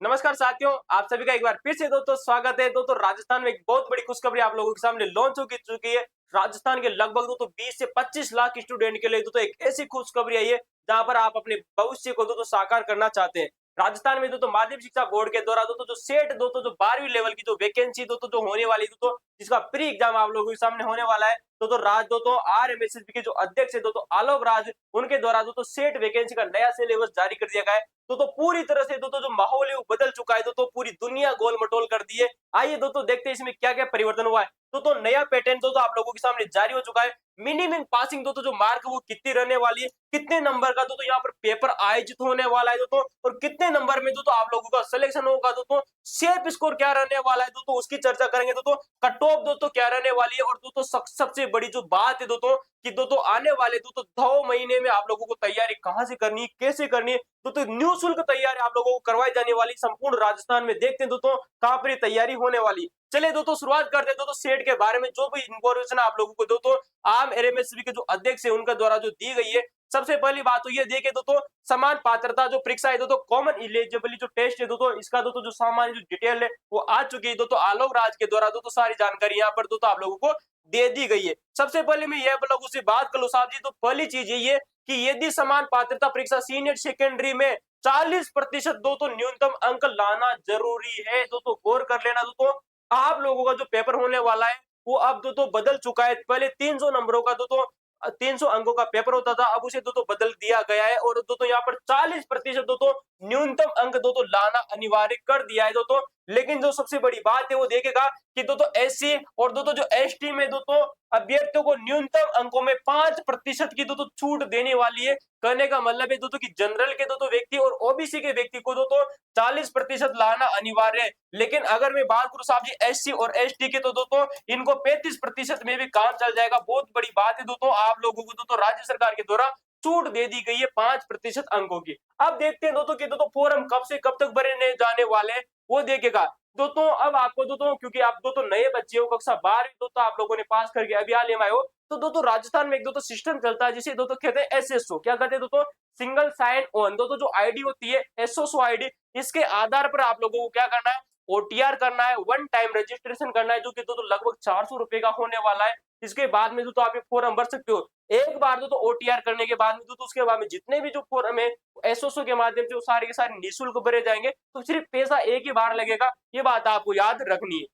नमस्कार साथियों, आप सभी का एक बार फिर से दोस्तों स्वागत है। दोस्तों राजस्थान में एक बहुत बड़ी खुशखबरी आप लोगों के सामने लॉन्च हो चुकी है। राजस्थान के लगभग दोस्तों 20 से 25 लाख स्टूडेंट के लिए दोस्तों एक ऐसी खुशखबरी आई है जहां पर आप अपने भविष्य को दोस्तों साकार करना चाहते हैं। राजस्थान में दोस्तों माध्यमिक शिक्षा बोर्ड के द्वारा दोस्तों जो सेट दोस्तों जो 12वीं लेवल की जो वैकेंसी दोस्तों जो होने वाली दोस्तों जिसका प्री एग्जाम आप लोगों के सामने होने वाला है। दोस्तों राज दोस्तों RMSSB के जो अध्यक्ष है दोस्तों आलोक राज, उनके द्वारा दोस्तों सेट वैकेंसी का नया सिलेबस जारी कर दिया गया है। तो पूरी तरह से दोस्तों जो माहौल है वो बदल चुका है। दोस्तों पूरी दुनिया गोल मटोल कर दी है। आइए दोस्तों देखते हैं इसमें क्या क्या परिवर्तन हुआ है। तो नया पैटर्न दोस्तों आप लोगों के सामने जारी हो चुका है। मिनिमम पासिंग दोस्तों जो मार्क वो कितनी रहने वाली है, कितने नंबर का दोस्तों यहाँ पर पेपर आयोजित होने वाला है दोस्तों, और कितने नंबर में दोस्तों आप लोगों का सिलेक्शन होगा दोस्तों, सेफ स्कोर क्या रहने वाला है दोस्तों उसकी चर्चा करेंगे। दोस्तों कट ऑफ दोस्तों क्या रहने वाली है, और दोस्तों सबसे बड़ी जो बात है दोस्तों कि दोस्तों आने वाले दोस्तों 2 महीने में आप लोगों को तैयारी कहां से करनी है, कैसे करनी है। तो निःशुल्क तैयारी आप लोगों को करवाई जाने वाली संपूर्ण राजस्थान में। देखते हैं दोस्तों कहां पर ये तैयारी होने वाली। चलिए दोस्तों शुरुआत करते हैं दोस्तों सेट के बारे में। जो भी इंफॉर्मेशन आप लोगों को दोस्तों आम RMSB के जो अध्यक्ष है उनके द्वारा जो दी गई है। सबसे पहली बात तो ये देखे दोस्तों समान पात्रता जो परीक्षा है दोस्तों कॉमन एलिजिबिलिटी जो टेस्ट है दोस्तों इसका दोस्तों जो सामान्य जो डिटेल है वो आ चुकी है। दोस्तों आलोक राज के द्वारा दोस्तों सारी जानकारी यहाँ पर दोस्तों आप लोगों को दे दी गई है। सबसे पहले मैं यह लोगों से बात कर लूं साहब जी, तो पहली चीज ये है कि यदि समान पात्रता परीक्षा सीनियर सेकेंडरी में 40% दोस्तों न्यूनतम अंक लाना जरूरी है। दोस्तों गौर कर लेना दोस्तों, आप लोगों का जो पेपर होने वाला है वो अब दोस्तों बदल चुका है। पहले 300 नंबरों का दोस्तों 300 अंकों का पेपर होता था, अब उसे दोस्तों बदल दिया गया है। और दोस्तों यहाँ पर 40% दोस्तों न्यूनतम अंक दोस्तों लाना अनिवार्य कर दिया है दोस्तों। लेकिन जो सबसे बड़ी बात है वो देखेगा कि दोस्तों SC और दोस्तों जो ST में दोस्तों अभ्यर्थियों को न्यूनतम अंकों में 5% की दोस्तों छूट देने वाली है। कहने का मतलब है दोस्तों कि जनरल के दोस्तों व्यक्ति और OBC के व्यक्ति को दोस्तों 40% लाना अनिवार्य है। लेकिन अगर मैं बात करूं साहब जी SC और ST के, तो दोस्तों इनको 35% में भी काम चल जाएगा। बहुत बड़ी बात है दोस्तों, आप लोगों को दोस्तों राज्य सरकार के द्वारा छूट दे दी गई है 5% अंकों की। अब देखते हैं दोस्तों कि दोस्तों फॉर्म कब से कब तक भरने जाने वाले हैं वो देखेगा। दोस्तों अब आपको दोस्तों क्योंकि आप दोस्तों नए बच्चे हो, कक्षा 12 दोस्तों आप लोगों ने पास करके अभी हाल ही में आए हो, तो दोस्तों राजस्थान में एक दोस्तों सिस्टम चलता है जिसे दोस्तों कहते हैं SSO। क्या कहते हैं दोस्तों? Single sign on. दोस्तों जो आईडी होती है SSO आईडी, इसके आधार पर आप लोगों को क्या करना है, OTR करना है, वन टाइम रजिस्ट्रेशन करना है, जो कि दोस्तों लगभग 400 रुपए का होने वाला है। इसके बाद में दोस्तों आप ये फॉर्म भर सकते हो। एक बार दोस्तों OTR करने के बाद में दोस्तों उसके बाद में जितने भी जो फॉर्म है SSO के माध्यम से वो सारे के सारे निःशुल्क भरे जाएंगे। तो सिर्फ पैसा एक ही बार लगेगा, ये बात आपको याद रखनी है।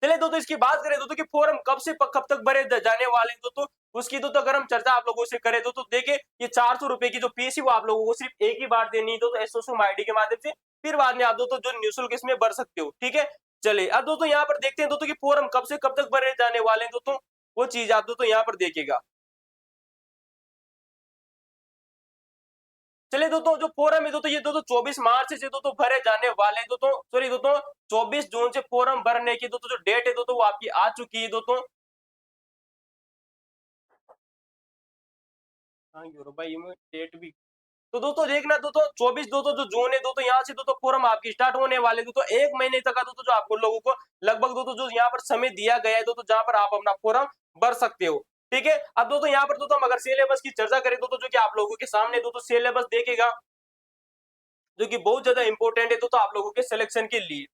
चलिए दोस्तों इसकी बात करें दोस्तों कि फॉर्म कब से कब तक भरे जाने वाले हैं दोस्तों, उसकी दोस्तों अगर हम चर्चा आप लोगों से करें दोस्तों देखिए ये 400 रुपए की जो फीस है वो आप लोगों को सिर्फ एक ही बार देनी है दोस्तों SSO आईडी के माध्यम से। फिर बाद में आप दोस्तों जो निःशुल्क इसमें भर सकते हो, ठीक है। चलिए अब दोस्तों यहाँ पर देखते हैं दोस्तों कि फॉर्म कब से कब तक भरे जाने वाले हैं दोस्तों, वो चीज आप दोस्तों यहाँ पर देखिएगा। चलिए दोस्तों जो फोरम है दोस्तों ये दोस्तों 24 मार्च से दोस्तों भरे जाने वाले हैं दोस्तों, सॉरी दोस्तों 24 जून से फॉर्म भरने की दोस्तों जो डेट है दोस्तों वो आपकी आ चुकी है दोस्तों। हाँ यूरो भाई ये डेट भी, तो दोस्तों देखना दोस्तों 24 दोस्तों जो जून है दोस्तों यहाँ से दोस्तों फॉर्म आपकी स्टार्ट होने वाले दोस्तों। एक महीने तक का दोस्तों जो आपको लोगों को लगभग दोस्तों जो यहाँ पर समय दिया गया है दोस्तों जहां पर आप अपना फॉर्म भर सकते हो, ठीक है। अब दोस्तों यहाँ पर दोस्तों हम अगर सिलेबस की चर्चा करें दोस्तों जो कि आप लोगों के सामने दोस्तों सिलेबस देखेगा जो कि बहुत ज्यादा इंपॉर्टेंट है दोस्तों आप लोगों के सिलेक्शन के लिए।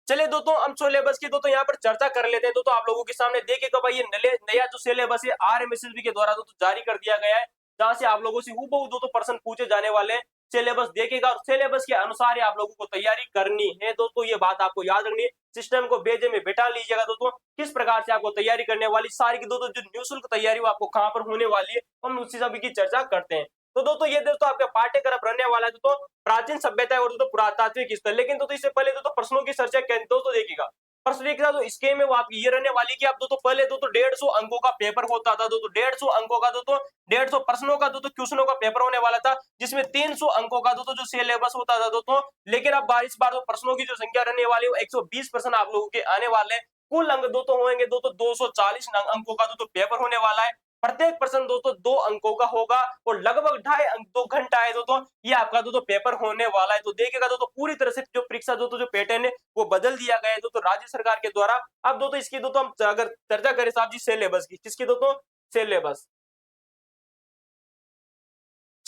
चलिए दोस्तों हम सिलेबस की दोस्तों यहाँ पर चर्चा कर लेते हैं। दोस्तों आप लोगों के सामने देखिएगा भाई ये नया जो सिलेबस है RMSSB के द्वारा दोस्तों जारी कर दिया गया है, जहां से आप लोगों से हूबहू दोस्तों प्रश्न पूछे जाने वाले हैं। सिलेबस देखिएगा और सिलेबस के अनुसार ही आप लोगों को तैयारी करनी है दोस्तों, ये बात आपको याद रखनी है। सिस्टम को बेजे में बैठा लीजिएगा दोस्तों, किस प्रकार से आपको तैयारी करने वाली सारी की दोस्तों जो निःशुल्क तैयारी वो आपको कहां पर होने वाली है हम उसी सभी की चर्चा करते हैं। तो दोस्तों ये दोस्तों आपका पाठ्यक्रम रहने वाला है दोस्तों प्राचीन सभ्यता और दोस्तों पुरातात्विक स्थल। लेकिन दोस्तों इससे पहले दोस्तों प्रश्नों की चर्चा करें दोस्तों देखिएगा। प्रश्न एक जो स्कीम है वो आपकी ये रहने वाली कि आप दोस्तों पहले दोस्तों 150 अंकों का पेपर होता था दोस्तों, 150 अंकों का दोस्तों 150 प्रश्नों का दोस्तों क्वेश्चनों का पेपर होने वाला था, जिसमें 300 अंकों का दोस्तों जो सिलेबस होता था दोस्तों। लेकिन अब बारिश बार तो प्रश्नों की जो संख्या रहने वाली है वो 120 प्रश्न आप लोगों के आने वाले हैं। कुल अंक दोस्तों होंगे दोस्तों 240 अंकों का दोस्तों पेपर होने वाला है। प्रत्येक प्रश्न दोस्तों 2 अंकों का होगा और लगभग 2.5 घंटा है दोस्तों ये आपका दोस्तों पेपर होने वाला है। तो देखिएगा दोस्तों पूरी तरह से जो परीक्षा दोस्तों जो पैटर्न है वो बदल दिया गया है दोस्तों राज्य सरकार के द्वारा। अब दोस्तों इसकी दोस्तों हम अगर चर्चा करें साहब जी सिलेबस की, किसकी दोस्तों? सिलेबस।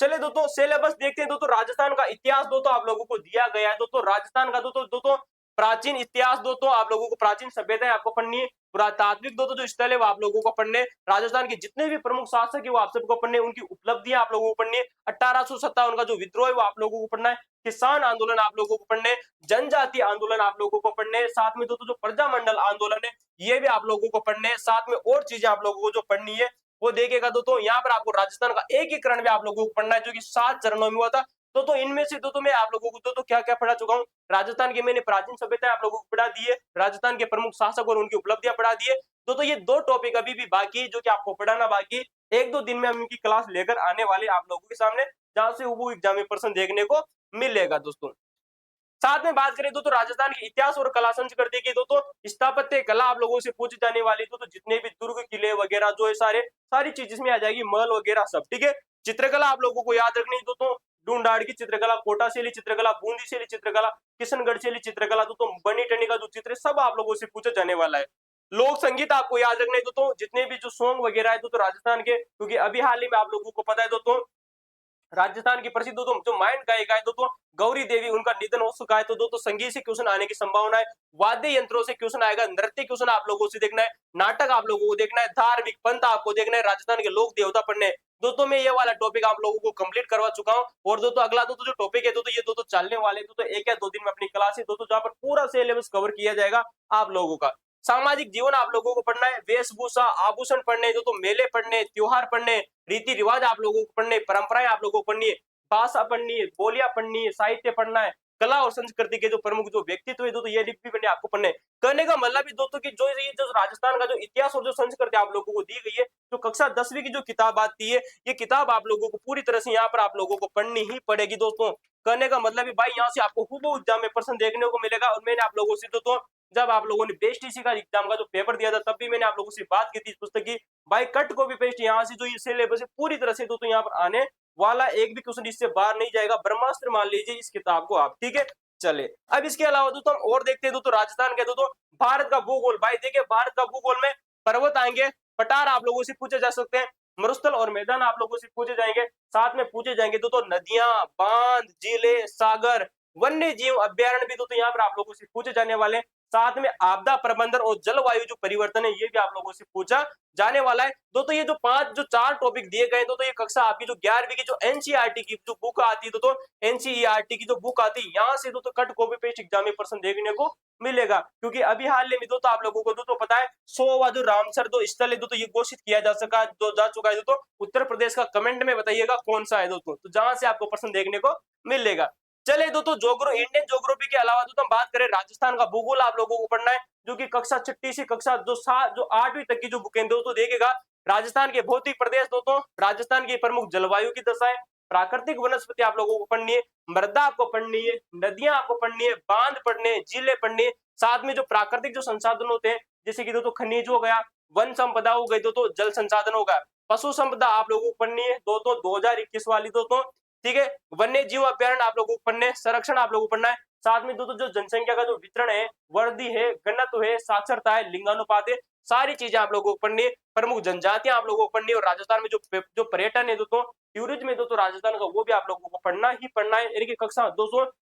चले दोस्तों सिलेबस देखते हैं दोस्तों। राजस्थान का इतिहास दोस्तों आप लोगों को दिया गया है दोस्तों। राजस्थान का दोस्तों प्राचीन इतिहास दोस्तों आप लोगों को, प्राचीन सभ्यताएं आपको पढ़नी है। पुरातात्विक दोस्तों जो स्थल है वो आप लोगों को पढ़ने। राजस्थान के जितने भी प्रमुख शासक है वो आप सबको पढ़ने, उनकी उपलब्धियां आप लोगों को पढ़नी है। 1857 का जो विद्रोह है वो आप लोगों को पढ़ना है। किसान आंदोलन आप लोगों को पढ़ने, जनजातीय आंदोलन आप लोगों को पढ़ने, साथ में दोस्तों जो प्रजामंडल आंदोलन है ये भी आप लोगों को पढ़ने, साथ में और चीजें आप लोगों को जो पढ़नी है वो देखिएगा दोस्तों। यहाँ पर आपको राजस्थान का एकीकरण भी आप लोगों को पढ़ना है जो कि 7 चरणों में हुआ था। तो इनमें से दोस्तों मैं आप लोगों को दोस्तों क्या क्या पढ़ा चुका हूँ। राजस्थान की मैंने प्राचीन सभ्यता आप लोगों को पढ़ा दी है, राजस्थान के प्रमुख शासक और उनकी उपलब्धियां पढ़ा दी है। तो ये 2 टॉपिक अभी भी बाकी है जो कि आपको पढ़ाना बाकी। 1-2 दिन में हम इनकी क्लास लेकर आने वाले आप लोगों के सामने, जहां से वो एग्जाम में प्रश्न देखने को मिलेगा दोस्तों। साथ में बात करें दोस्तों राजस्थान के इतिहास और कला संस्कृति की, दोस्तों स्थापत्य कला आप लोगों से पूछी जाने वाली दोस्तों, जितने भी दुर्ग किले वगैरह जो है सारी चीज इसमें आ जाएगी, महल वगैरह सब, ठीक है। चित्रकला आप लोगों को याद रखनी है दोस्तों। ढूंढाड़ की चित्रकला, कोटा शैली चित्रकला, बूंदी शैली चित्रकला, किशनगढ़ शैली चित्रकला दोस्तों, बनी टनी का जो चित्र सब आप लोगों से पूछा जाने वाला है। लोक संगीत आपको याद रखना है दोस्तों, जितने भी जो सॉन्ग वगैरह है दोस्तों राजस्थान के, क्योंकि अभी हाल ही में आप लोगों को पता है दोस्तों राजस्थान की प्रसिद्ध दोस्तों जो माइंड गायिका है दोस्तों गौरी देवी, उनका निधन हो चुका है। तो दोस्तों संगीत से क्वेश्चन आने की संभावना है, वाद्य यंत्रों से क्वेश्चन आएगा, नृत्य क्वेश्चन आप लोगों से देखना है, नाटक आप लोगों को देखना है, धार्मिक पंथ आपको देखना है, राजस्थान के लोक देवता पढ़ने हैं। दोस्तों मैं ये वाला टॉपिक आप लोगों को कंप्लीट करवा चुका हूं। और दोस्तों अगला दोस्तों जो टॉपिक है दोस्तों ये दोस्तों चलने वाले दोस्तों 1 या 2 दिन में अपनी क्लास है दोस्तों, जहां पर पूरा सिलेबस कवर किया जाएगा आप लोगों का। सामाजिक जीवन आप लोगों को पढ़ना है, वेशभूषा आभूषण पढ़ने, दोस्तों मेले पढ़ने, त्योहार पढ़ने, रीति रिवाज आप लोगों को पढ़ने, परंपराएं आप लोगों को पढ़नी है, भाषा पढ़नी है, बोलियां पढ़नी है, साहित्य पढ़ना है, कला और संस्कृति के जो प्रमुख जो व्यक्तित्व है दोस्तों ये लिपि पढ़ने आपको पढ़ने। कहने का मतलब भी दोस्तों कि जो राजस्थान का जो इतिहास और जो संस्कृति आप लोगों को दी गई है, जो कक्षा 10वीं की जो किताब आती है, ये किताब आप लोगों को पूरी तरह से यहाँ पर आप लोगों को पढ़नी ही पड़ेगी दोस्तों। कहने का मतलब है भाई यहाँ से आपको हूबहू एग्जाम में प्रश्न देखने को मिलेगा। और मैंने आप लोगों से दोस्तों जब आप लोगों ने बेस्ट टीसी का एग्जाम का जो पेपर दिया था तब भी मैंने आप लोगों से बात की थी इस पुस्तक की, भाई कट कॉपी पेस्ट यहाँ से जो ये सिलेबस है पूरी तरह से दोस्तों यहाँ पर आने वाला, एक भी क्वेश्चन इससे बाहर नहीं जाएगा, ब्रह्मास्त्र मान लीजिए इस किताब को आप, ठीक है। चले अब इसके अलावा दोस्तों हम और देखते हैं दोस्तों राजस्थान के दोस्तों भारत का भूगोल। भाई देखिए भारत का भूगोल में पर्वत आएंगे, पठार आप लोगों से पूछे जा सकते हैं, मरुस्थल और मैदान आप लोगों से पूछे जाएंगे, साथ में पूछे जाएंगे दोस्तों नदियां, बांध, झीलें, सागर, वन्य जीव अभ्यारण्य भी दोस्तों यहाँ पर आप लोगों से पूछे जाने वाले हैं। साथ में आपदा प्रबंधन और जलवायु जो परिवर्तन है ये भी आप लोगों से पूछा जाने वाला है। दोस्तों ये जो 4 टॉपिक दिए गए दोस्तों ये कक्षा आपकी जो 11वीं की जो एनसीईआरटी की जो बुक आती है दोस्तों, एनसीईआरटी की जो बुक आती है यहाँ से दोस्तों कट कॉपी पेस्ट एग्जाम में प्रश्न देखने को मिलेगा। क्योंकि अभी हाल में दोस्तों आप लोगों को दोस्तों पता है 100वां जो रामसर जो स्थल है दोस्तों ये घोषित किया जा चुका है दोस्तों उत्तर प्रदेश का। कमेंट में बताइएगा कौन सा है दोस्तों, तो जहां से आपको प्रश्न देखने को मिलेगा। चलिए दोस्तों इंडियन ज्योग्राफी के अलावा दोस्तों हम बात करें राजस्थान का भूगोल आप लोगों को पढ़ना है, जो कि कक्षा 6 से कक्षा जो 8वीं तक की जो बुकें दोस्तों देखेगा। राजस्थान के भौतिक प्रदेश दोस्तों, राजस्थान की प्रमुख जलवायु की दशा है, प्राकृतिक वनस्पति आप लोगों को पढ़नी है, मृदा आपको पढ़नी है, नदियां आपको पढ़नी है, बांध पढ़ने, झीलें पढ़नी है, साथ में जो प्राकृतिक जो संसाधन होते हैं जैसे कि दोस्तों खनिज हो गया, वन संपदा हो गई दोस्तों, जल संसाधन हो गया, पशु संपदा आप लोगों को पढ़नी है दोस्तों 2021 वाली दोस्तों, ठीक है। वन्य जीव अभ्यारण्य आप लोगों को पढ़ने हैं, संरक्षण आप लोगों को पढ़ना है, साथ में दोस्तों जो जनसंख्या का जो वितरण है, वर्दी है, घनत्व है, साक्षरता है, लिंगानुपात है, सारी चीजें आप लोगों को पढ़नी है, प्रमुख जनजातियां आप लोगों को पढ़नी है। और राजस्थान में जो पर्यटन है दोस्तों, टूरिज्म है दोस्तों राजस्थान का, वो भी आप लोगों को पढ़ना ही पढ़ना है। यानी कि कक्षा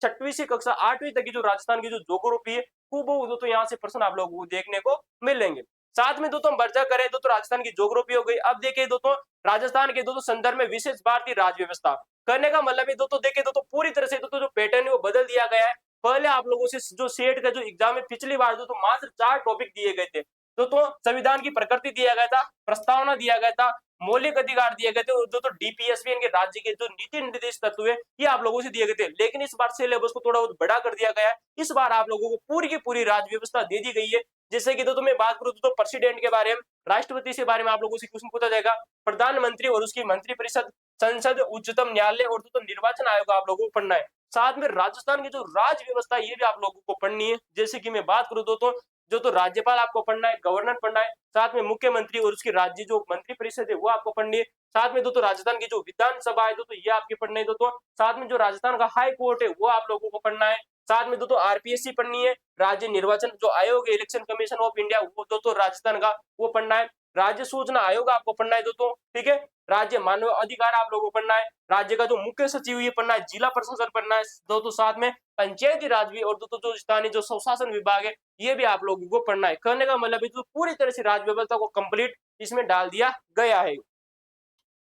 6वीं से कक्षा 8वीं तक की जो राजस्थान की जो ज्योग्राफी है खूब दोस्तों यहाँ से प्रश्न आप लोगों को देखने को मिलेंगे। साथ में दोस्तों वर्जा करें दोस्तों राजस्थान की ज्योग्राफी हो गई। अब देखिए दोस्तों राजस्थान के दोस्तों संदर्भ में विशेष भारतीय राज्य व्यवस्था, करने का मतलब है दोस्तों देखिए दोस्तों पूरी तरह से दोस्तों जो पैटर्न है वो बदल दिया गया है। पहले आप लोगों से जो सेट का जो एग्जाम है पिछली बार दोस्तों मात्र 4 टॉपिक दिए गए थे दोस्तों, संविधान की प्रकृति दिया गया था, प्रस्तावना दिया गया था, मौलिक अधिकार दिए गए थे और दोस्तों डीपीएसपी के राज्य के जो नीति निर्देश तत्व है ये आप लोगों से दिए गए थे। लेकिन इस बार सिलेबस को थोड़ा बहुत बड़ा कर दिया गया है, इस बार आप लोगों को पूरी की पूरी राज्य व्यवस्था दे दी गई है। जैसे कि दोस्तों मैं बात करूं तो प्रेसिडेंट के बारे में, राष्ट्रपति के बारे में आप लोगों से क्वेश्चन पूछा जाएगा, प्रधानमंत्री और उसकी मंत्रिपरिषद, संसद, उच्चतम न्यायालय और दोस्तों निर्वाचन आयोग आप लोगों को पढ़ना है। साथ में राजस्थान की जो राज्य व्यवस्था ये भी आप लोगों को पढ़नी है। जैसे कि मैं बात करूं दोस्तों जो तो राज्यपाल आपको पढ़ना है, गवर्नर पढ़ना है, साथ में मुख्यमंत्री और उसकी राज्य जो मंत्रिपरिषद है वो आपको पढ़नी है। साथ में दोस्तों राजस्थान की जो विधानसभा है दोस्तों ये आपकी पढ़नी है दोस्तों। साथ में जो राजस्थान का हाई कोर्ट है वो आप लोगों को पढ़ना है। साथ में दोस्तों आरपीएससी पढ़नी है, राज्य निर्वाचन जो आयोग है, इलेक्शन कमीशन ऑफ इंडिया, वो दोस्तों राजस्थान का वो पढ़ना है। राज्य सूचना आयोग आपको पढ़ना है दोस्तों, ठीक है। राज्य मानव अधिकार आप लोगों को पढ़ना है, राज्य का जो मुख्य सचिव ये पढ़ना है, जिला प्रशासन पढ़ना है दोस्तों, साथ में पंचायती राज भी, और दोस्तों जो स्थानीय जो स्वशासन विभाग है ये भी आप लोगों को पढ़ना है। कहने का मतलब है तो पूरी तरह से राज्य व्यवस्था को कंप्लीट इसमें डाल दिया गया है।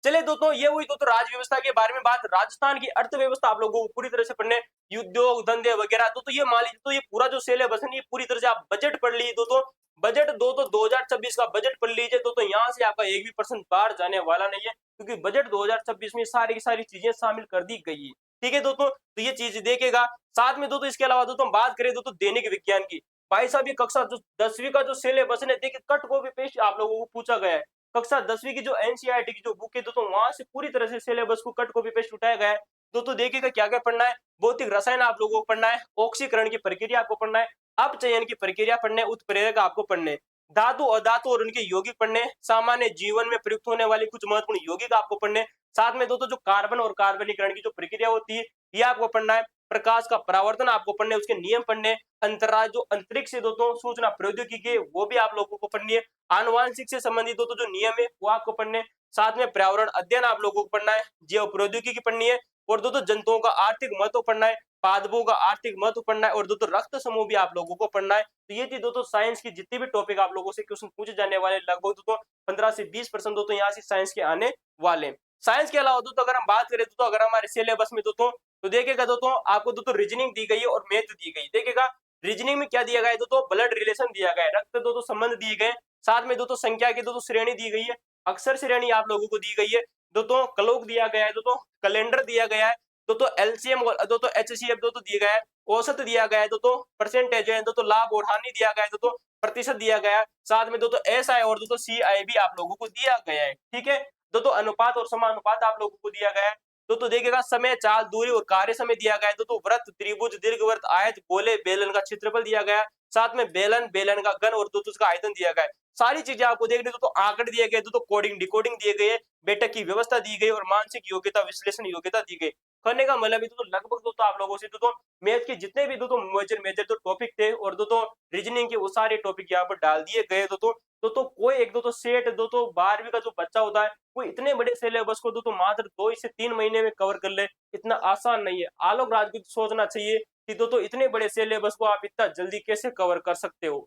चलिए दोस्तों, ये हुई दोस्तों राज्य व्यवस्था के बारे में बात। राजस्थान की अर्थव्यवस्था आप लोगों को पूरी तरह से पढ़ने, उद्योग धंधे वगैरह, तो ये मान लीजिए तो ये पूरा जो सिलेबस है ये पूरी तरह से आप बजट पढ़ लीजिए दोस्तों। बजट 2026 का बजट पढ़ लीजिए दोस्तों, यहाँ से आपका एक भी परसेंट बाहर जाने वाला नहीं है, क्योंकि बजट 2026 में सारी की सारी चीजें शामिल कर दी गई है, ठीक है दोस्तों। तो ये चीज देखेगा। साथ में दोस्तों इसके अलावा दोस्तों बात करें दोस्तों दैनिक विज्ञान की। भाई साहब ये कक्षा जो 10वीं का जो सिलेबस है, देखिए कट कॉपी पेस्ट आप लोगों को पूछा गया है। कक्षा 10वीं की जो एनसीईआरटी की जो बुक है दोस्तों, वहां से पूरी तरह से सिलेबस को कट कॉपी पेस्ट उठाया गया है। दोस्तों देखिएगा क्या क्या पढ़ना है। भौतिक रसायन आप लोगों को पढ़ना है, ऑक्सीकरण की प्रक्रिया आपको पढ़ना है, अपचयन की प्रक्रिया पढ़ने, उत्प्रेरक आपको पढ़ने, धातु अधातु और उनके यौगिक पढ़ने, सामान्य जीवन में प्रयुक्त होने वाली कुछ महत्वपूर्ण यौगिक आपको पढ़ने, साथ में दोस्तों जो कार्बन और कार्बनीकरण की जो प्रक्रिया होती है ये आपको पढ़ना है, प्रकाश का परावर्तन आपको पढ़ने, उसके नियम पढ़ने, अंतराल जो अंतरिक्ष से दोस्तों सूचना प्रौद्योगिकी वो भी आप लोगों को पढ़नी है, आनुवांशिक से संबंधित दोस्तों जो नियम है वो आपको पढ़ने, साथ में पर्यावरण अध्ययन आप लोगों को पढ़ना है, जैव प्रौद्योगिकी पढ़नी है, और दोस्तों जंतुओं का आर्थिक महत्व पढ़ना है, पादपों का आर्थिक महत्व पढ़ना है, और दोस्तों रक्त समूह भी आप लोगों को पढ़ना है। तो ये थी दोस्तों साइंस की जितनी भी टॉपिक आप लोगों से क्वेश्चन पूछे जाने वाले, लगभग दोस्तों 15 से 20% दोस्तों यहाँ से साइंस के आने वाले। साइंस के अलावा दोस्तों अगर हम बात करें दोस्तों, अगर हमारे सिलेबस में दोस्तों, तो देखिएगा दोस्तों आपको दोस्तों रीजनिंग दी गई है और मैथ दी गई। देखिएगा रीजनिंग में क्या दिया गया है दोस्तों, ब्लड रिलेशन दिया गया है, रक्त दोस्तों संबंध दिए गए, साथ में दोस्तों संख्या की दोस्तों श्रेणी दी गई है, अक्षर श्रेणी आप लोगों को दी गई है दोस्तों, कलोक दिया गया है दोस्तों, कैलेंडर दिया गया है दोस्तों, एलसीएम और दोस्तों एचसीएफ दोस्तों दिया गया है, औसत दिया गया है दोस्तों, परसेंटेज है दोस्तों, लाभ और हानि दिया गया है दोस्तों, प्रतिशत दिया गया है, साथ में दोस्तों एसआई और दोस्तों सीआई भी आप लोगों को दिया गया है, ठीक है दोस्तों। अनुपात और समानुपात आप लोगों को दिया गया है दोस्तों। देखिएगा समय, चाल, दूरी और कार्य समय दिया गया है दोस्तों, वृत्त, त्रिभुज, दीर्घवृत्त, आयत, गोले, बेलन का क्षेत्रफल दिया गया है, साथ में बेलन, बेलन का घन और दोस्तों उसका आयतन दिया गया है। सारी चीजें आपको देखने दोस्तों, आंकड़े दिए गए दोस्तों, कोडिंग डिकोडिंग दिए गए, बैठक की व्यवस्था दी गई और मानसिक योग्यता विश्लेषण योग्यता दी गई। करने का मतलब दोस्तों लगभग दोस्तों आप लोगों से दोस्तों मैथ के जितने भी दोस्तों मेजर मेजर जो टॉपिक थे और दोस्तों रीजनिंग के वो सारे टॉपिक यहाँ पर डाल दिए गए दोस्तों कोई एक दोस्तों सेट दोस्तों 12वीं का जो बच्चा होता है वो इतने बड़े सिलेबस को दोस्तों मात्र 2 से 3 महीने में कवर कर ले, इतना आसान नहीं है। आलोक राज को सोचना चाहिए कि दोस्तों इतने बड़े सिलेबस को आप इतना जल्दी कैसे कवर कर सकते हो,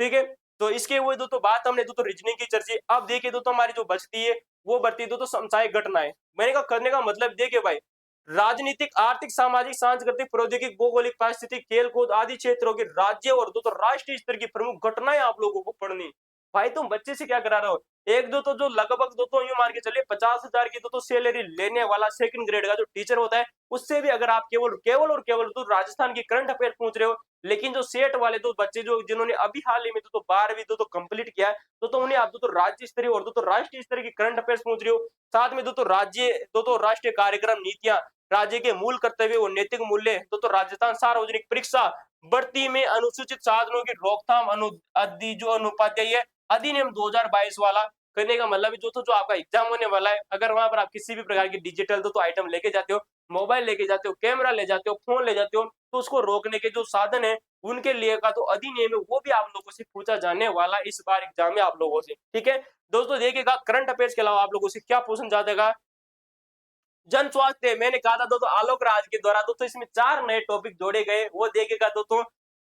ठीक है। तो इसके वो दोस्तों बात हमने दोस्तों रीजनिंग की चर्चा। अब देखिए दोस्तों हमारी जो बचती है वो बढ़ती है दोस्तों समसामयिक घटनाएं। मैंने कहा करने का मतलब देखिए भाई, राजनीतिक, आर्थिक, सामाजिक, सांस्कृतिक, प्रौद्योगिक, भौगोलिक, पारिस्थितिक, खेलकूद आदि क्षेत्रों के राज्य और दोस्तों राष्ट्रीय स्तर की प्रमुख घटनाएं आप लोगों को पढ़नी। भाई तुम बच्चे से क्या करा रहे हो, एक दो तो जो लगभग दोस्तों यूं मान के चलिए 50,000 की दोस्तों सैलरी लेने वाला सेकंड ग्रेड का जो टीचर होता है उससे भी अगर आप केवल केवल और केवल तो राजस्थान की करंट अफेयर पूछ रहे हो, लेकिन जो सेट वाले दो बच्चे जो जिन्होंने अभी हाल ही में तो 12वीं तो कंप्लीट किया है तो उन्हें आप तो राज्य स्तरीय और तो राष्ट्रीय स्तरीय की करंट अफेयर्स पूछ रहे हो। साथ में तो राज्य तो राष्ट्रीय कार्यक्रम, नीतियां, राज्य के मूल कर्तव्य और नैतिक मूल्य, तो राजस्थान सार्वजनिक परीक्षा, बढ़ती में अनुसूचित साधनों की रोकथाम जो अनुपाध्याय है अधिनियम 2022 वाला। करने का मतलब जो आपका एग्जाम होने वाला है, अगर वहां पर आप किसी भी प्रकार की डिजिटल तो आइटम लेके जाते हो, मोबाइल लेके जाते हो, कैमरा ले जाते हो, फोन ले जाते हो, तो उसको रोकने के जो साधन है उनके लिए का तो अधिनियम है वो भी आप लोगों से पूछा जाने वाला इस बार एग्जाम में आप लोगों से, ठीक है दोस्तों। देखिएगा करंट अफेयर्स के अलावा आप लोगों से क्या पूछा जाएगा, जन स्वास्थ्य। मैंने कहा था दोस्तों आलोक राज के द्वारा दोस्तों इसमें 4 नए टॉपिक जोड़े गए, वो देखिएगा दोस्तों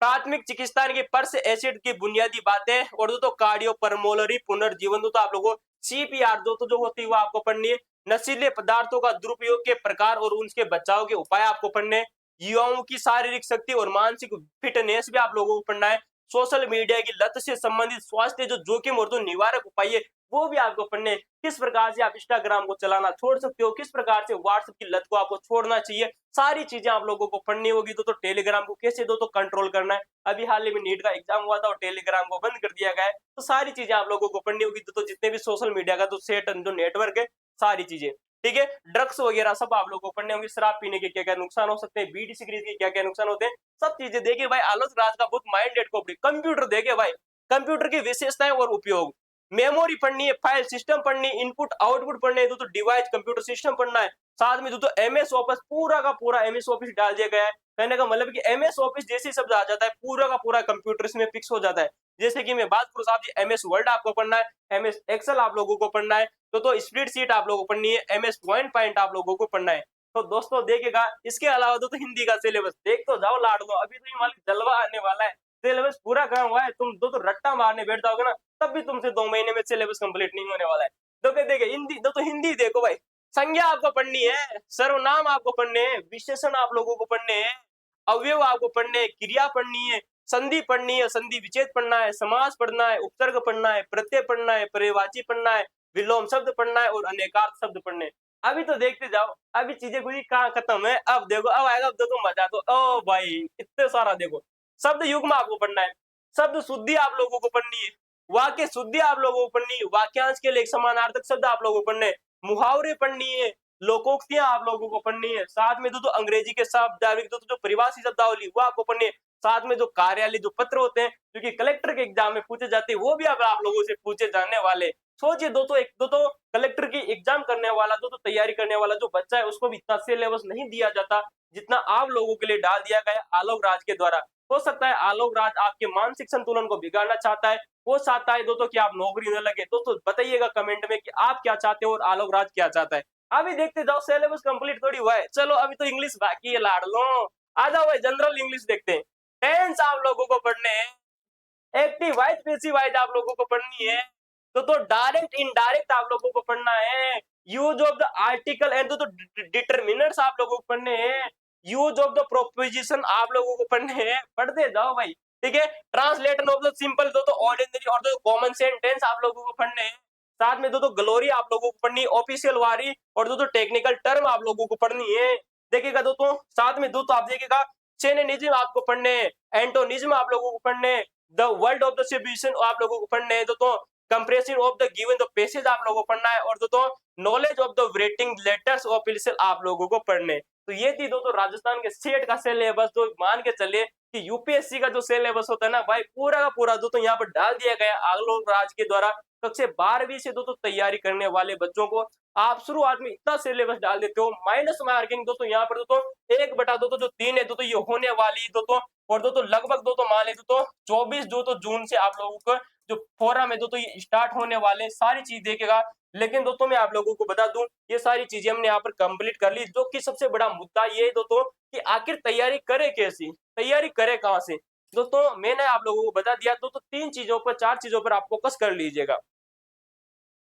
प्राथमिक चिकित्सा के पर्स एसिड की बुनियादी बातें और दोस्तों कार्डियोपल्मोनरी पुनर्जीवन, दोस्तों आप लोगों को सीपीआर दोस्तों जो होती है वो आपको पढ़नी है, नशीले पदार्थों का दुरुपयोग के प्रकार और उनके बचाव के उपाय आपको पढ़ने, युवाओं की शारीरिक शक्ति और मानसिक फिटनेस भी आप लोगों को पढ़ना है, सोशल मीडिया की लत से संबंधित स्वास्थ्य जो जोखिम और जो निवारक उपाय है वो भी आपको पढ़ने, किस प्रकार से आप इंस्टाग्राम को चलाना छोड़ सकते हो, किस प्रकार से व्हाट्सएप की लत को आपको छोड़ना चाहिए, सारी चीजें आप लोगों को पढ़नी होगी। तो टेलीग्राम को कैसे कंट्रोल करना है, अभी हाल ही में नीट का एग्जाम हुआ था और टेलीग्राम को बंद कर दिया गया है, तो सारी चीजें आप लोगों को पढ़नी होगी। तो जितने भी सोशल मीडिया का तो सेट जो नेटवर्क है सारी चीजें, ठीक है, ड्रग्स वगैरह सब आप लोगों को पढ़ने होंगे, शराब पीने के क्या क्या नुकसान हो सकते हैं, बीड़ी सिगरेट के क्या क्या नुकसान होते हैं, सब चीजें देखिए भाई। आलोक राज का बहुत माइंडेड कॉपी। कंप्यूटर देखे भाई, कंप्यूटर की विशेषताएं और उपयोग, मेमोरी पढ़नी है, फाइल सिस्टम पढ़नी, इनपुट आउटपुट पढ़ने है, तो डिवाइस कंप्यूटर सिस्टम पढ़ना है, साथ में तो एमएस ऑफिस पूरा का पूरा एमएस ऑफिस डाल दिया गया है। कहने का मतलब कि एमएस ऑफिस जैसे शब्द आ जाता है पूरा का पूरा कंप्यूटर इसमें फिक्स हो जाता है। जैसे कि मैं बात करूं साहब जी, एमएस वर्ड आपको पढ़ना है, एमएस एक्सेल आप लोगों को पढ़ना है, तो स्प्रेडशीट आप लोगों को पढ़नी है, एमएस पॉइंट आप लोगों को पढ़ना है। तो दोस्तों देखिएगा, इसके अलावा तो हिंदी का सिलेबस देख तो जाओ लाडलो, अभी तो ये मालिक जलवा आने वाला है। सिलेबस पूरा कहा हुआ है, तुम तो रट्टा मारने बैठ जाओगे ना, तब भी तुमसे 2 महीने में सिलेबस कंप्लीट नहीं होने वाला है। तो देखिए हिंदी तो हिंदी देखो भाई, संज्ञा आपको पढ़नी है, सर्वनाम आपको पढ़ने हैं, विशेषण आप लोगों को पढ़ने हैं, अवयव आपको पढ़ने हैं, क्रिया पढ़नी है, संधि पढ़नी है, संधि विच्छेद पढ़ना है, समास पढ़ना है, उपसर्ग पढ़ना है, प्रत्यय पढ़ना है, पर्यायवाची पढ़ना है, विलोम शब्द पढ़ना है और अनेकार्थ शब्द पढ़ने हैं। अभी तो देखते जाओ, अभी चीजें कुछ कहाँ खत्म है, अब देखो अब आएगा, अब देखो मजा तो, ओ भाई इतने सारा देखो, शब्द युग्म आपको पढ़ना है, शब्द शुद्धि आप लोगों को पढ़नी है, वाक्य शुद्धि आप लोगों को पढ़नी है, वाक्यांश के लिए समानार्थक शब्द आप लोगों को पढ़ने हैं, मुहावरे पढ़नी है, लोकोक्तियां आप लोगों को पढ़नी है, साथ में तो अंग्रेजी के शब्द जो परिभाषी शब्दावली वो आपको पढ़नी है, साथ में जो कार्यालय जो पत्र होते हैं जो कि कलेक्टर के एग्जाम में पूछे जाते हैं वो भी अब आप लोगों से पूछे जाने वाले। सोचिए दोस्तों कलेक्टर की एग्जाम करने वाला तैयारी करने वाला जो बच्चा है उसको भी इतना सिलेबस नहीं दिया जाता जितना आप लोगों के लिए डाल दिया गया आलोक राज के द्वारा। हो सकता है आलोक राज आपके मानसिक संतुलन को बिगाड़ना चाहता है, वो चाहता है दोस्तों कि आप नौकरी न लगे। दोस्तों बताइएगा कमेंट में कि आप क्या चाहते हो और आलोक राज क्या चाहता है। अभी देखते जाओ, सिलेबस कंप्लीट थोड़ी हुआ है, चलो अभी तो इंग्लिश बाकी है लाडलो, आ जाओ भाई जनरल इंग्लिश देखते हैं। टेंस आप लोगों को पढ़ने हैं, एक्टिव वाइज पैसिव वाइज आप लोगों को पढ़नी है, तो डायरेक्ट इनडायरेक्ट आप लोगों को पढ़ना है, use of the article and तो डिटरमिनर्स आप लोगों को पढ़ने हैं, यूज ऑफ द प्रोपोजिशन आप लोगों को पढ़ने हैं, पढ़ते जाओ भाई। ठीक है, translation of the simple ordinary और कॉमन सेंटेंस आप लोगों को पढ़ने हैं, साथ में ग्लोरी आप लोगों को पढ़नी है, ऑफिशियल वारी और टेक्निकल टर्म आप लोगों को पढ़नी है। देखिएगा दोस्तों, साथ में दोस्तों आप देखिएगा सिनोनिज्म आपको पढ़ने हैं, एंटोनिज्म आप लोगों को पढ़ने हैं, the word of the substitution आप लोगों को पढ़ने हैं, दोस्तों compression of the given the passage आप लोगों को पढ़ना है और दोस्तों knowledge of the rating letters official आप लोगों को पढ़ने। तो ये थी दोस्तों राजस्थान के सेट का सिलेबस, तो मान के चलिए कि यूपीएससी का जो सिलेबस होता है ना भाई, पूरा का पूरा दोस्तों यहाँ पर डाल दिया गया आलोक राज के द्वारा। कक्षा 12वीं से दोस्तों तैयारी करने वाले बच्चों को आप शुरुआत में इतना सिलेबस डाल देते हो, माइनस मार्किंग दोस्तों यहाँ पर दोस्तों 1/2 जो 3 है दोस्तों ये होने वाली है दोस्तों, और दोस्तों लगभग दोस्तों मान लीजिए तो 24 जून से आप लोगों को जो फोरम है दोस्तों ये स्टार्ट होने वाले, सारी चीज देखेगा। लेकिन दोस्तों मैं आप लोगों को बता दूं ये सारी चीजें हमने यहाँ पर कंप्लीट कर ली, जो कि सबसे बड़ा मुद्दा ये है दोस्तों कि आखिर तैयारी करे कैसी, तैयारी करे कहाँ से। दोस्तों मैंने आप लोगों को बता दिया, दोस्तों 3 चीजों पर 4 चीजों पर आप फोकस कर लीजिएगा।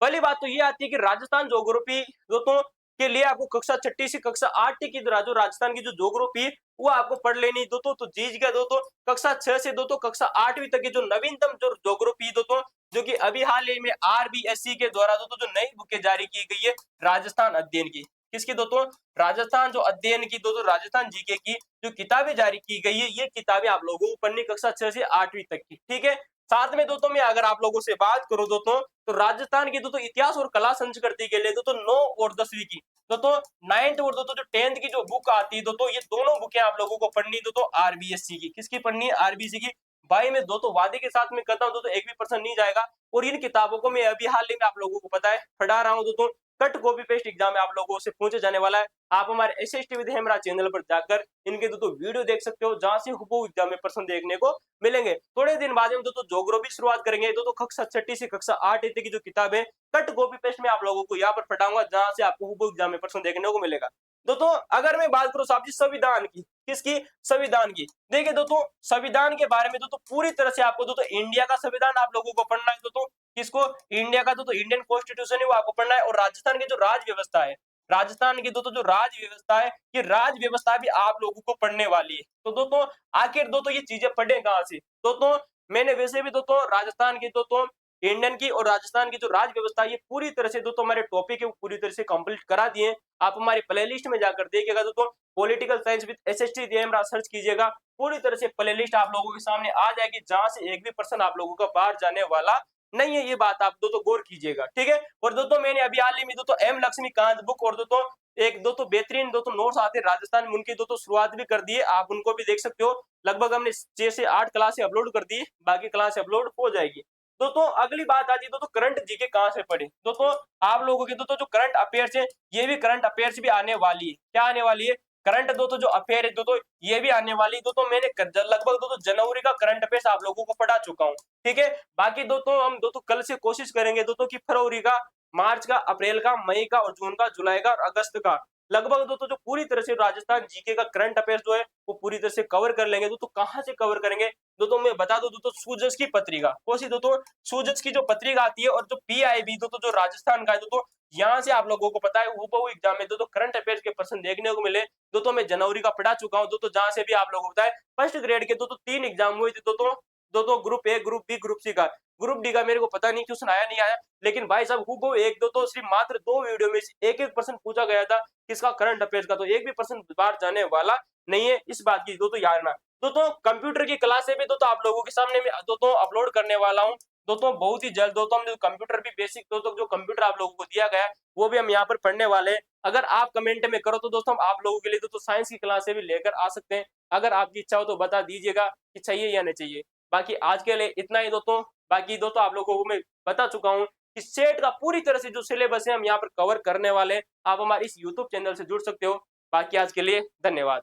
पहली बात तो ये आती है कि राजस्थान ज्योग्राफी दोस्तों के लिए आपको कक्षा 6 से कक्षा 8 की जो राजस्थान की जो ज्योग्राफी वो आपको पढ़ लेनी दोस्तों। तो जीज गया दोस्तों कक्षा 6 से दोस्तों कक्षा 8वीं तक की जो नवीनतम जो ज्योग्राफी दोस्तों, जो कि अभी हाल ही में आरबीएससी के द्वारा दोस्तों जो नई बुकें जारी की गई है राजस्थान अध्ययन की, किसकी दोस्तों, राजस्थान जो अध्ययन की दोस्तों, राजस्थान जीके की जो किताबें जारी की गई है, ये किताबें आप लोगों को पढ़नी कक्षा 6 से 8वीं तक की। ठीक है, साथ में दोस्तों मैं अगर आप लोगों से बात करूं दोस्तों, तो राजस्थान की दोस्तों इतिहास और कला संस्कृति के लिए दोस्तों 9 और 10वीं की दोस्तों 9th और दोस्तों जो 10th की जो बुक आती है दोस्तों, ये दोनों बुकें आप लोगों को पढ़नी दोस्तों आरबीएससी की। किसकी पढ़नी है, आरबीएससी की। भाई मैं दोस्तों वादे के साथ में कहता हूं दोस्तों 1% नहीं जाएगा, और इन किताबों को मैं अभी हाल ही में आप लोगों को पता है पढ़ा रहा हूं दोस्तों। कट कॉपी पेस्ट एग्जाम में आप लोगों से पूछे जाने वाला है। आप हमारे एसएसटी विद हेमरा चैनल पर जाकर इनके दोस्तों वीडियो देख सकते हो, जहां से हुबहू एग्जाम में प्रश्न देखने को मिलेंगे। थोड़े दिन बाद में दोस्तों ज्योग्राफी शुरुआत करेंगे, दोस्तों कक्षा 6 से कक्षा 8 की जो किताब है कट कॉपी पेस्ट में आप लोगों को यहाँ पर पढ़ाऊंगा, जहां से आपको हुबहू एग्जाम में प्रश्न देखने को मिलेगा। दोस्तों अगर मैं बात करूं साहब जी संविधान की, किसकी, संविधान की। देखिए दोस्तों संविधान के बारे में दोस्तों पूरी तरह से आपको दोस्तों इंडिया का संविधान आप लोगों को पढ़ना है दोस्तों, किसको, इंडिया का दोस्तों इंडियन कॉन्स्टिट्यूशन है वो आपको पढ़ना है, और राजस्थान की जो राज व्यवस्था है, राजस्थान की दोस्तों जो राज व्यवस्था है, ये राज व्यवस्था भी आप लोगों को पढ़ने वाली है। तो दोस्तों आखिर दोस्तों ये चीजें पढ़े कहां से, दोस्तों मैंने वैसे भी दोस्तों राजस्थान की दोस्तों इंडियन की और राजस्थान की जो राज व्यवस्था ये पूरी तरह से दोस्तों हमारे टॉपिक है वो पूरी तरह से कंप्लीट करा दिए। आप हमारे प्लेलिस्ट में जाकर देखिएगा दोस्तों, पॉलिटिकल साइंस विद एसएसटी डीएमरा सर्च कीजिएगा, पूरी तरह से प्लेलिस्ट आप लोगों के सामने आ जाएगी, जहां से एक भी पर्सन आप लोगों का बाहर जाने वाला नहीं है। ये बात आप दोस्तों गौर कीजिएगा। ठीक है, और दोस्तों मैंने अभी हाल ही में दोस्तों एम लक्ष्मीकांत बुक और दोस्तों एक दोस्तों बेहतरीन दोस्तों नोट्स आते हैं राजस्थान में, उनकी दोस्तों शुरुआत भी कर दी है, आप उनको भी देख सकते हो। लगभग हमने 6 से 8 क्लास अपलोड कर दी, बाकी क्लास अपलोड हो जाएगी। दोस्तों अगली बात आती है दोस्तों करंट जीके कहां से पढ़े। दोस्तों आप लोगों के दोस्तों जो करंट अफेयर्स है, ये भी करंट अफेयर्स भी आने वाली है, क्या आने वाली है, करंट दोस्तों जो अफेयर है दोस्तों ये भी आने वाली दोस्तों, मैंने लगभग दोस्तों जनवरी का करंट अफेयर्स आप लोगों को पढ़ा चुका हूँ। ठीक है, बाकी दोस्तों हम दोस्तों कल से कोशिश करेंगे दोस्तों कि फरवरी का, मार्च का, अप्रैल का, मई का और जून का, जुलाई का और अगस्त का लगभग दोस्तों जो पूरी तरह से राजस्थान जीके का करंट अफेयर्स जो है वो पूरी तरह से कवर कर लेंगे। दोस्तों कहां से कवर करेंगे दोस्तों मैं बता दूं, दोस्तों सूजस की पत्रिका, कौन सी दोस्तों, सूजस की जो पत्रिका आती है और जो पीआईबी दोस्तों जो राजस्थान का है दोस्तों, यहाँ से आप लोगों को पता है हूबहू एग्जाम में दोस्तों करंट अफेयर्स के प्रश्न देखने को मिले। दोस्तों मैं जनवरी का पढ़ा चुका हूँ दोस्तों, जहां से भी आप लोगों को पता है फर्स्ट ग्रेड के दोस्तों 3 एग्जाम हुए थे दोस्तों, दोस्तों group A, group B, group C का। ग्रुप डी का मेरे को पता नहीं क्वेश्चन आया नहीं आया, लेकिन भाई साहब हूबहू एक दो तो सिर्फ मात्र 2 वीडियो में एक एक प्रश्न पूछा गया था किसका, करंट अफेयर्स का। तो एक भी प्रश्न बाहर जाने वाला नहीं है, इस बात की दोस्तों याद रखना। दोस्तों कंप्यूटर की क्लासें भी दोस्तों आप लोगों के सामने में दोस्तों अपलोड करने वाला हूं दोस्तों बहुत ही जल्द। दोस्तों हम जो कंप्यूटर भी बेसिक दोस्तों जो कंप्यूटर आप लोगों को दिया गया है वो भी हम यहाँ पर पढ़ने वाले हैं। अगर आप कमेंट में करो तो दोस्तों हम आप लोगों के लिए दोस्तों साइंस की क्लासें भी लेकर आ सकते हैं। अगर आपकी इच्छा हो तो बता दीजिएगा कि चाहिए या नहीं चाहिए। बाकी आज के लिए इतना ही दोस्तों। बाकी दोस्तों आप लोगों को मैं बता चुका हूँ कि सेट का पूरी तरह से जो सिलेबस है हम यहाँ पर कवर करने वाले हैं। आप हमारे इस यूट्यूब चैनल से जुड़ सकते हो। बाकी आज के लिए धन्यवाद।